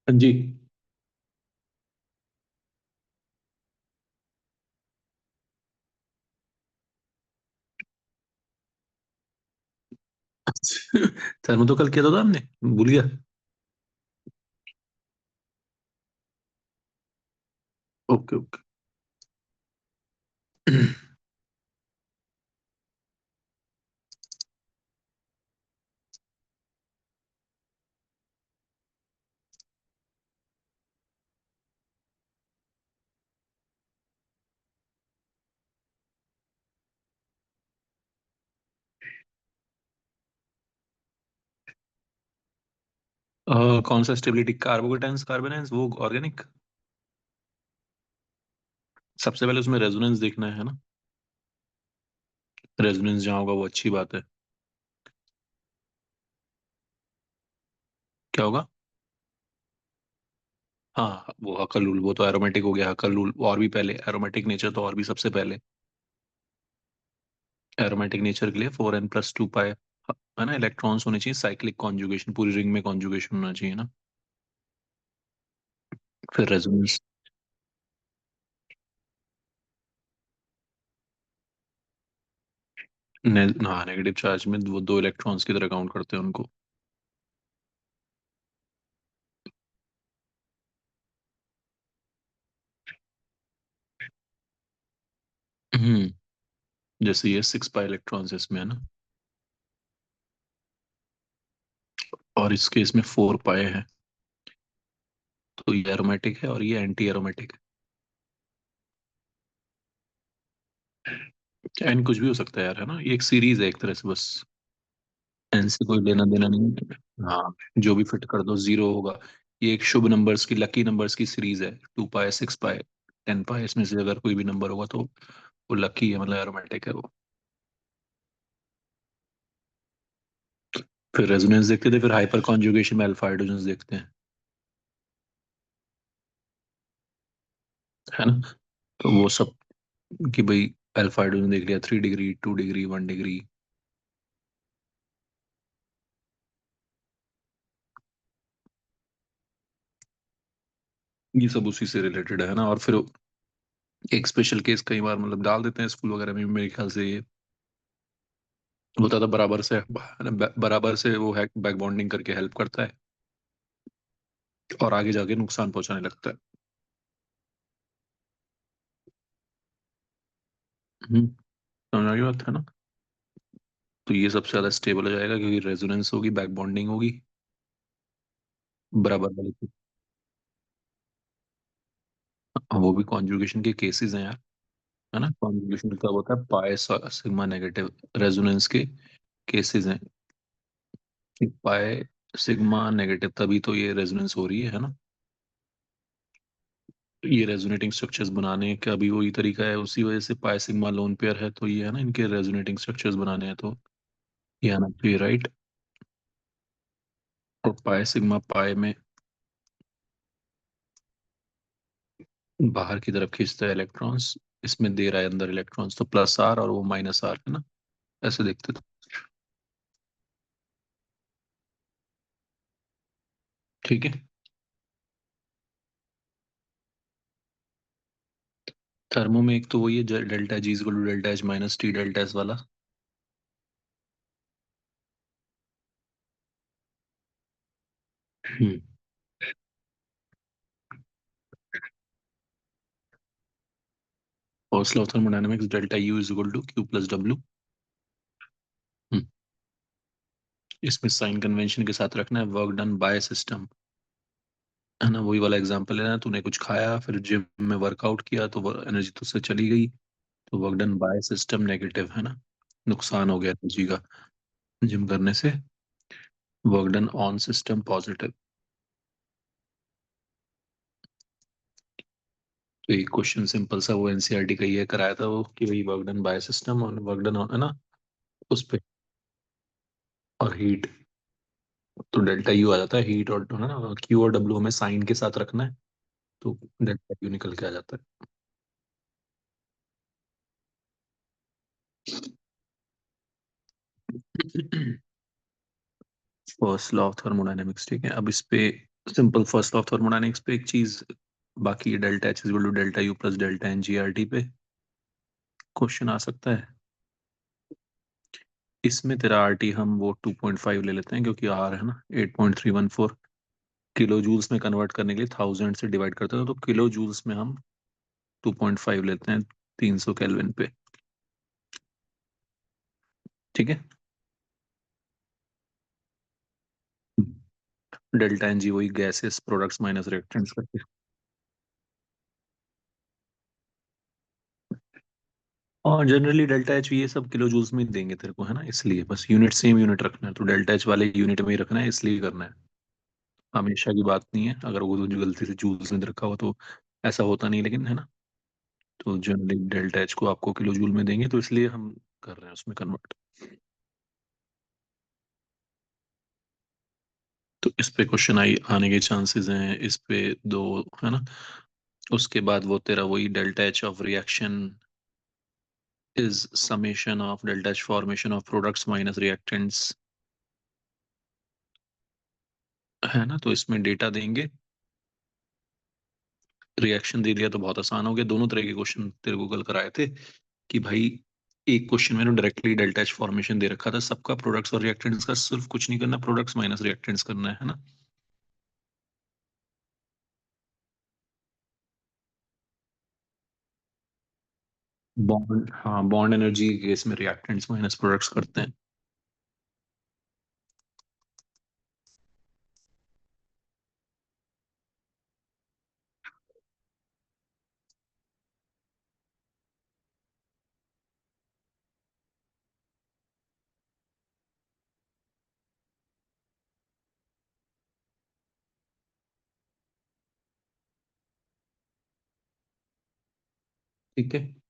हाँ जी। थर्मो तो कल किया था हमने, भूल गया। Okay okay. कौन सा स्टेबिलिटी, कार्बोकेटाइंस कार्बोनाइंस, वो ऑर्गेनिक। सबसे पहले उसमें रेजोनेंस देखना है ना। रेजोनेंस जहाँ होगा वो अच्छी बात है। क्या होगा? हाँ, वो हकलूल, वो तो एरोमेटिक हो गया हकलूल, और भी पहले एरोमेटिक नेचर तो और भी सबसे पहले। एरोमेटिक नेचर के लिए 4n+2 पाई है ना, इलेक्ट्रॉन्स होने चाहिए, साइक्लिक कॉन्जुगेशन, पूरी रिंग में कॉन्जुगेशन होना चाहिए ना। फिर रेजोनेंस। हाँ, नेगेटिव चार्ज में वो दो इलेक्ट्रॉन्स की तरह काउंट करते हैं उनको। हम्म। जैसे ये 6 पाई इलेक्ट्रॉन्स इसमें है ना, और इस केस में 4 पाई है। तो ये एरोमेटिक है और ये एंटी एरोमेटिक है। एन कुछ भी हो सकता है यार, है ना, ये एक सीरीज है एक तरह से बस। एन से कोई लेना देना नहीं है। हाँ, जो भी फिट कर दो जीरो होगा। ये एक शुभ नंबर्स की, लकी नंबर्स की सीरीज है। 2 पाई, 6 पाई, 10 पाई, इसमें से अगर कोई भी नंबर होगा तो वो लकी है, मतलब एरोमेटिक है वो। फिर रेजोनेंस देखते थे, फिर हाइपर कॉन्जुगेशन में अल्फा हाइड्रोजन देखते हैं, है ना। तो वो सब कि भाई अल्फा हाइड्रोजन देख लिया, 3 डिग्री, 2 डिग्री, 1 डिग्री। ये सब उसी से रिलेटेड है ना। और फिर एक स्पेशल केस कई बार मतलब डाल देते हैं स्कूल वगैरह में, मेरे ख्याल से ये होता था बराबर से, है ना, बराबर से वो है बैक बॉन्डिंग करके हेल्प करता है, और आगे जाके नुकसान पहुंचाने लगता है। समझ आ गई बात, है ना। तो ये सबसे ज्यादा स्टेबल हो जाएगा क्योंकि रेजोनेंस होगी, बैक बॉन्डिंग होगी बराबर वाले की। वो भी कॉन्जुगेशन के केसेस हैं यार, है ना। कॉन्जुगेशन कब होता है? पाई सिग्मा नेगेटिव रेजोनेंस के केसेस हैं। पाई सिग्मा नेगेटिव, तभी तो ये रेजोनेंस हो रही है ना। ये रेजोनेटिंग स्ट्रक्चर्स बनाने का भी वही तरीका है, उसी वजह से पाई सिग्मा लोन पेयर है, तो ये है ना, इनके रेजोनेटिंग स्ट्रक्चर्स बनाने हैं तो ये आना चाहिए, राइट। और पाई सिग्मा पाई में बाहर की तरफ खींचता है इलेक्ट्रॉन्स, इसमें दे रहा है अंदर इलेक्ट्रॉन्स, तो +r और वो -r, है ना। ऐसे देखते थे। ठीक है। थर्मो में एक तो वही है, delta G is equal to delta H minus T delta S वाला। हम्म। First law of thermodynamics, delta U is equal to Q plus W. इसमें साइन कन्वेंशन के साथ रखना है वर्क डन बाय सिस्टम, है ना। वही वाला एग्जांपल है ना, तूने कुछ खाया फिर जिम में वर्कआउट किया तो एनर्जी तो उससे चली गई, तो work done by system negative, है ना। नुकसान हो गया एनर्जी का जिम करने से। Work done on system positive. तो एक क्वेश्चन सिंपल सा वो एनसीईआरटी का ये कराया था वो, कि भाई वर्क डन बाय सिस्टम और वर्क डन ऑन, है ना, उस पे। और हीट, तो डेल्टा यू आ जाता है, हीट और, है ना, क्यू और डब्ल्यू हमें साइन के साथ रखना है, तो डेल्टा यू निकल के आ जाता है। फर्स्ट लॉ ऑफ थर्मोडायनेमिक्स, ठीक है। अब इस पे simple first law of thermodynamics पे एक चीज, बाकी delta H is equal to delta U plus delta N G R T पे क्वेश्चन आ सकता है। इसमें तेरा आर टी हम वो 2.5 ले लेते हैं, क्योंकि आर है ना 8.314, किलो जूल्स में कन्वर्ट करने के लिए 1000 से डिवाइड करते हैं, तो किलो जूल्स में हम 2.5 लेते हैं 300 केल्विन पे। ठीक है। डेल्टा एन जी वही गैसेस प्रोडक्ट्स माइनस रिएक्टेंट्स करके। और जनरली डेल्टा एच ये सब किलो जूल्स में ही देंगे तेरे को, है ना, इसलिए बस यूनिट सेम यूनिट रखना है, तो डेल्टा एच वाले यूनिट में ही रखना है, इसलिए करना है। हमेशा की बात नहीं है, अगर वो जो गलती से जूल्स में रखा हो तो ऐसा होता नहीं, लेकिन है ना। तो जनरली डेल्टा एच को आपको किलो जूल में देंगे, तो इसलिए हम कर रहे हैं उसमें कन्वर्ट। तो इस पे क्वेश्चन आई आने के चांसेस हैं, इस पे दो, है ना। उसके बाद वो तेरा वही delta H of reaction is summation of delta H formation of products minus reactants, है ना। तो इसमें डेटा देंगे, रिएक्शन दे दिया तो बहुत आसान हो गया। दोनों तरह के क्वेश्चन तेरे को कल कराए थे कि भाई, एक क्वेश्चन में डायरेक्टली डेल्टा एच फॉर्मेशन दे रखा था सबका, प्रोडक्ट्स और रिएक्टेंट्स का सिर्फ कुछ नहीं करना, प्रोडक्ट्स माइनस रिएक्टेंट्स करना है ना। बॉन्ड, हाँ, बॉन्ड एनर्जी के केस में रिएक्टेंट्स माइनस प्रोडक्ट्स करते हैं। ठीक है।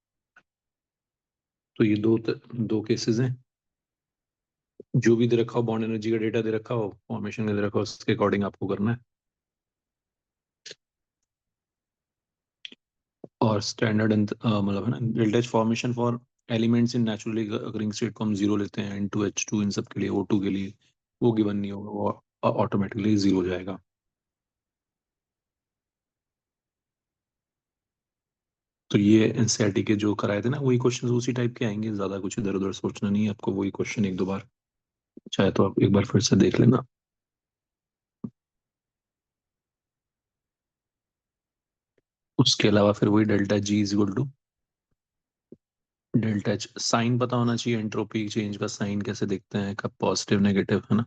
तो ये दो केसेस हैं। जो भी दे रखा हो, बॉन्ड एनर्जी का डेटा दे रखा हो, फॉर्मेशन का दे रखा हो, उसके अकॉर्डिंग आपको करना है। और स्टैंडर्ड मतलब है ना, delta H formation for elements in naturally occurring state को हम जीरो लेते हैं, N2H2 इन सब के लिए, O2 के लिए वो गिवन नहीं होगा, वो ऑटोमेटिकली जीरो हो जाएगा। तो ये एनसीईआरटी के जो कराए थे ना, वही क्वेश्चन उसी टाइप के आएंगे, ज्यादा कुछ इधर उधर सोचना नहीं है आपको, वही क्वेश्चन एक दो बार चाहे तो आप एक बार फिर से देख लेना। उसके अलावा फिर वही delta G is equal to delta H, sign पता होना चाहिए, एंट्रोपी चेंज का साइन कैसे देखते हैं, कब पॉजिटिव नेगेटिव, है ना।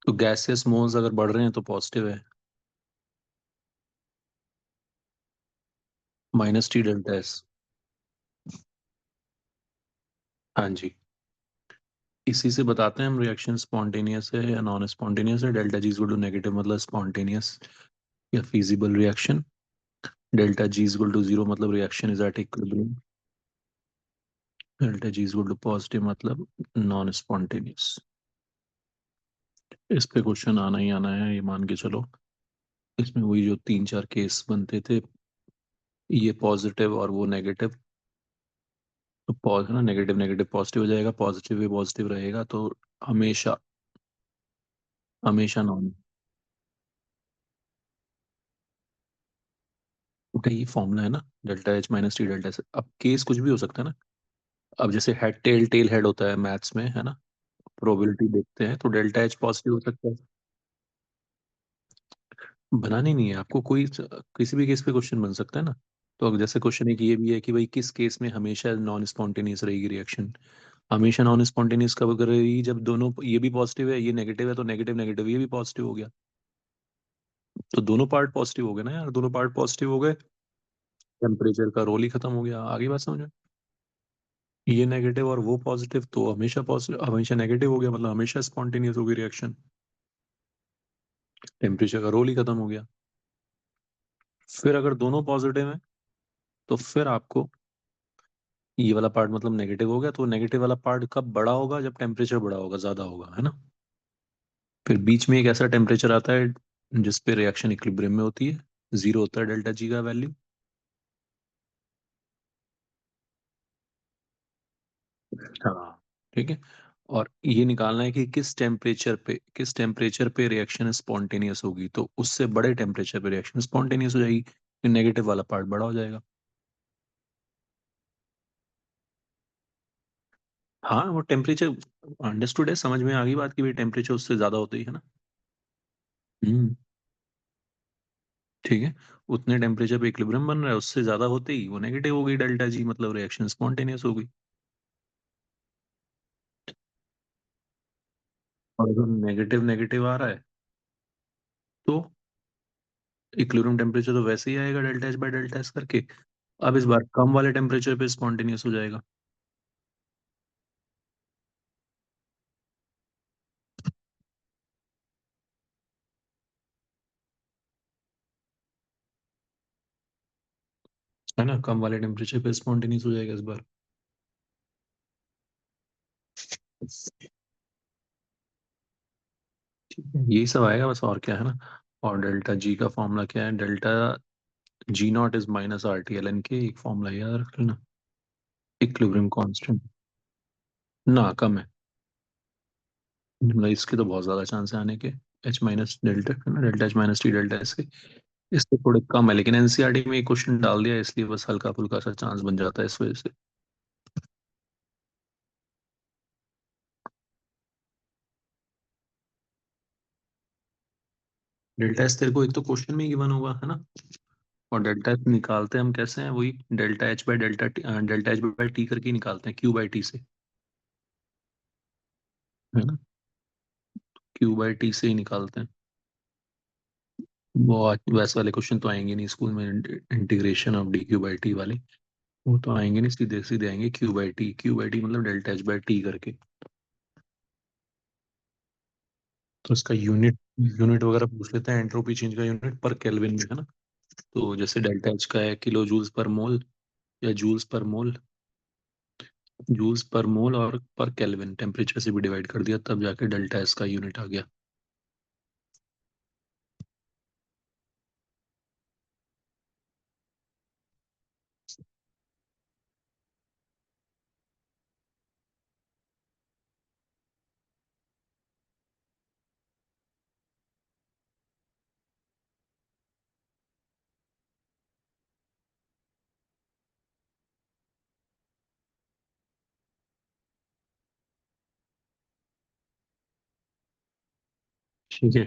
तो गैसेस मोल्स अगर बढ़ रहे हैं तो पॉजिटिव है, -T डेल्टा एस। हाँ जी। इसी से बताते हैं हम रिएक्शन स्पॉन्टेनियस है या नॉन स्पॉन्टेनियस है। Delta G is equal to negative मतलब स्पॉन्टेनियस या feasible reaction, delta G is equal to zero मतलब reaction is at equilibrium, delta G is equal to positive मतलब नॉन स्पॉन्टेनियस। इस पे question आना ही आना है, ये मान के चलो। इसमें वही जो तीन चार केस बनते थे, ये पॉजिटिव और वो नेगेटिव, तो है ना, नेगेटिव नेगेटिव पॉजिटिव हो जाएगा, पॉजिटिव भी पॉजिटिव रहेगा, तो हमेशा, हमेशा नॉन। का ये फॉर्मूला है ना, delta H minus T delta S. अब केस कुछ भी हो सकता है ना। अब जैसे हेड टेल टेल हेड होता है मैथ्स में, है ना, प्रोबेबिलिटी देखते हैं, तो डेल्टा एच पॉजिटिव हो सकता है। बनानी नहीं है आपको, कोई किसी भी केस पे क्वेश्चन बन सकता है ना। तो अब जैसे क्वेश्चन एक ये भी है कि भाई किस केस में हमेशा नॉन स्पॉन्टेनियस रहेगी रिएक्शन। हमेशा नॉन स्पॉन्टेनियस कब करेगी, जब दोनों, ये भी पॉजिटिव है ये नेगेटिव है, तो नेगेटिव नेगेटिव ये भी पॉजिटिव हो गया, तो दोनों पार्ट पॉजिटिव हो गए ना यार, दोनों पार्ट पॉजिटिव हो गए, टेम्परेचर का रोल ही खत्म हो गया, आगे बात समझ में। ये नेगेटिव और वो पॉजिटिव, तो हमेशा पॉजिटिव हमेशा नेगेटिव हो गया, मतलब हमेशा स्पॉन्टेनियस होगी रिएक्शन, टेम्परेचर का रोल ही खत्म हो गया। फिर अगर दोनों पॉजिटिव है, तो फिर आपको ये वाला पार्ट मतलब नेगेटिव हो गया, तो नेगेटिव वाला पार्ट कब बड़ा होगा, जब टेम्परेचर बड़ा होगा, ज्यादा होगा, है ना। फिर बीच में एक ऐसा टेम्परेचर आता है जिस पे रिएक्शन इक्विलिब्रियम में होती है, जीरो होता है डेल्टा जी का वैल्यू। हाँ। ठीक है। और ये निकालना है कि किस टेम्परेचर पे रिएक्शन स्पॉन्टेनियस होगी, तो उससे बड़े टेम्परेचर पे रिएक्शन स्पॉन्टेनियस हो जाएगी, फिर नेगेटिव वाला पार्ट बड़ा हो जाएगा। हाँ, वो टेम्परेचर अंडरस्टूड है, समझ में आ गई बात की भाई, टेम्परेचर उससे ज्यादा होता ही है ना। हम्म। ठीक है। उतने टेम्परेचर पे इक्विलिब्रियम बन रहा है, उससे ज्यादा होते ही वो नेगेटिव हो गई डेल्टा जी, मतलब रिएक्शन स्पॉन्टेनियस हो गई। और अगर नेगेटिव नेगेटिव आ रहा है तो इक्विलिब्रियम टेम्परेचर तो वैसे ही आएगा, delta H by delta S करके। अब इस बार कम वाले टेम्परेचर पे स्पॉन्टेनियस हो जाएगा। है ना, कम वाले टेम्परेचर पे स्पॉन्टेनियस हो जाएगा इस बार। ठीक है, यही सब आएगा बस, और क्या है ना। और डेल्टा जी का फॉर्मूला क्या है, delta G not is minus R T L N K, एक फॉर्मूला याद रख लेना। इक्विलिब्रियम कांस्टेंट ना कम है, मतलब इसके तो बहुत ज्यादा चांस है आने के। एच माइनस डेल्टा है ना, delta H minus T delta S के, इससे थोड़े कम है, लेकिन एनसीईआरटी में एक क्वेश्चन डाल दिया इसलिए बस हल्का फुल्का सा चांस बन जाता है इस वजह से। डेल्टा एस तेरे को एक तो क्वेश्चन में ही गिवन होगा, है ना। और डेल्टा एस निकालते हैं हम कैसे हैं, वही delta H by delta T, delta H by T करके ही निकालते हैं, क्यू बाई टी से। है ना, क्यू बाई टी से ही निकालते हैं। वो वैसे वाले क्वेश्चन तो आएंगे नहीं स्कूल में, integration of D Q by T वाले, वो तो आएंगे नहीं, सीधे सीधे आएंगे Q by T, Q by T मतलब डेल्टा एच बाई टी करके। तो इसका यूनिट यूनिट वगैरह पूछ लेते हैं, एंट्रोपी चेंज का यूनिट पर केल्विन में, है ना। तो जैसे डेल्टा एच का है किलो जूल्स पर मोल, या जूल्स पर मोल, जूल्स पर मोल और पर केल्विन टेम्परेचर से भी डिवाइड कर दिया, तब जाके डेल्टा एस का यूनिट आ गया। ठीक है,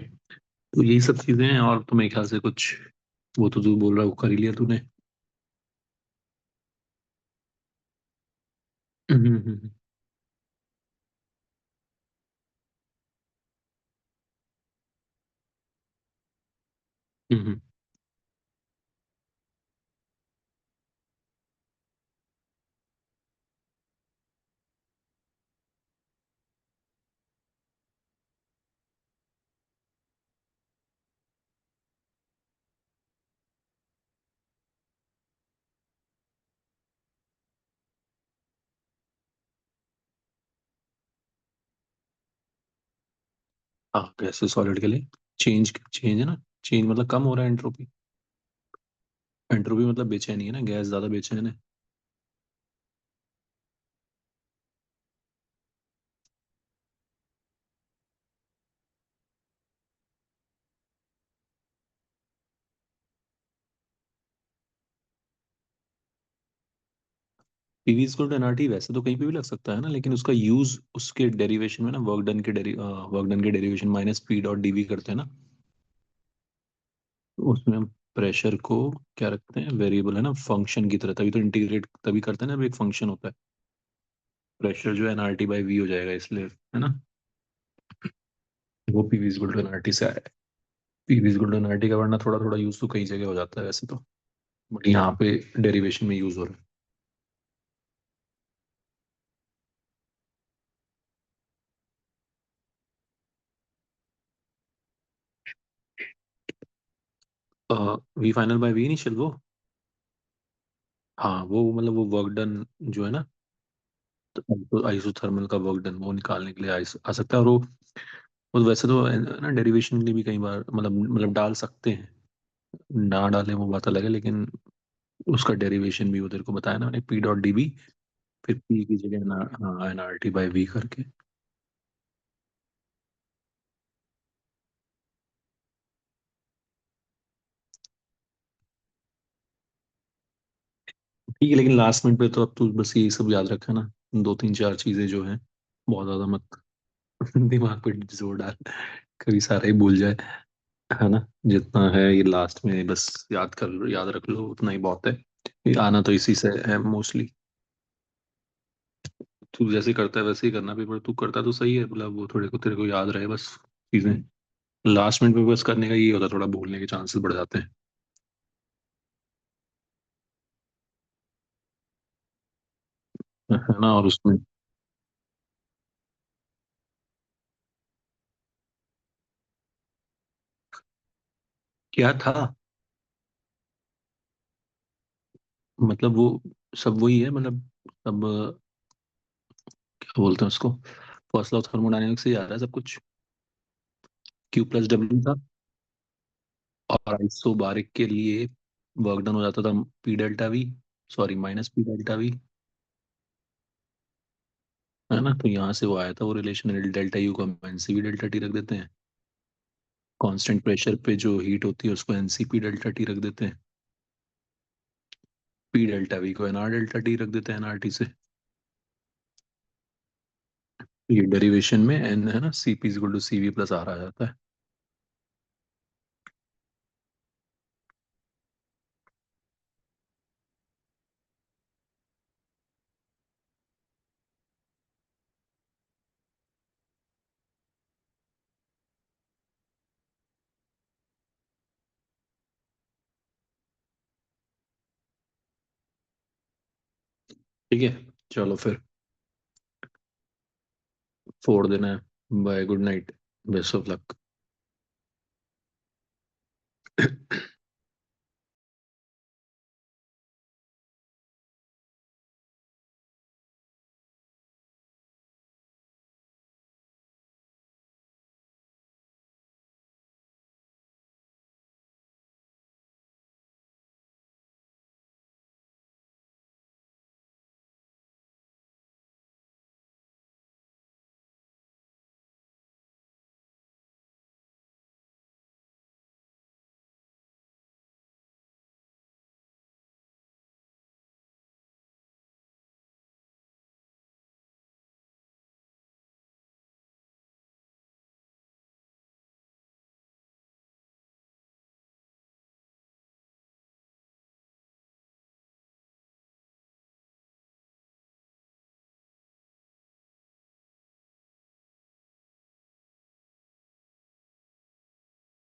तो यही सब चीजें हैं, और तो मेरे ख्याल से कुछ, वो तो तू बोल रहा है वो कर ही लिया तूने। हम्म, हम्म, हम्म। हाँ, गैस सॉलिड के लिए चेंज चेंज है ना, चेंज मतलब कम हो रहा है एंट्रोपी। एंट्रोपी मतलब बेचैनी है ना, गैस ज्यादा बेचैन है। पीवी इक्वल टू एनआरटी वैसे तो कहीं पे भी लग सकता है ना, लेकिन उसका यूज उसके डेरिवेशन में ना, वर्क डन के derivation minus P dot DV करते हैं ना, तो उसमें हम प्रेशर को क्या रखते हैं, वेरिएबल है ना, फंक्शन की तरह, तभी तो इंटीग्रेट तभी करते हैं ना, अब एक फंक्शन होता है। प्रेशर जो है एनआरटी बाई वी हो जाएगा इसलिए, है ना। वो पीवी इक्वल टू एनआरटी से आया है। पीवी इक्वल टू एनआरटी का वरना थोड़ा थोड़ा यूज तो कई जगह हो जाता है वैसे तो, बट यहाँ पे डेरिवेशन में यूज हो रहा है। V final by V initial वो, हाँ वो मतलब वो वर्क डन जो है ना, तो आइसोथर्मल का वर्क डन वो निकालने के लिए आ सकता है। और वो वैसे तो ना डेरिवेशन के लिए भी कई बार मतलब डाल सकते हैं, ना डालें वो बात अलग है, लेकिन उसका डेरिवेशन भी वो तेरे को बताया ना मैंने, पी डॉट डी बी, फिर पी की जगह ना, हाँ N R T by V करके। ठीक है, लेकिन लास्ट मिनट पे तो अब तू बस यही सब याद रखा ना, दो तीन चार चीजें जो हैं, बहुत ज्यादा मत दिमाग पे जोर डाल, कभी सारा ही भूल जाए, है ना। जितना है ये लास्ट में बस याद रख लो, उतना ही बहुत है। ये आना तो इसी से है मोस्टली। तू जैसे करता है वैसे ही करना पेपर, तू करता तो सही है, मतलब वो थोड़े को तेरे को याद रहे बस चीजें। लास्ट मिनट पे बस करने का ये होता है, थोड़ा भूलने के चांसेस बढ़ जाते हैं। है ना, और उसमें क्या था, मतलब वो सब वही है, मतलब सब क्या बोलते हैं उसको, फर्स्ट लॉ थर्मोडायनेमिक्स से ही आ रहा है सब कुछ। क्यू प्लस डब्ल्यू था, और आइसोबारिक के लिए वर्क डन हो जाता था P delta we, sorry minus P delta we, है ना। तो यहाँ से वो आया था वो रिलेशन, डेल्टा यू को हम एनसीवी डेल्टा टी रख देते हैं, कांस्टेंट प्रेशर पे जो हीट होती है उसको एनसीपी डेल्टा टी रख देते हैं, पी डेल्टा वी को एनआर डेल्टा टी रख देते हैं एनआरटी से। ये डेरिवेशन में एन है ना, CP is equal to CV plus R आ जाता है। ठीक है, चलो फिर फोड़ देना है। Bye, good night, best of luck.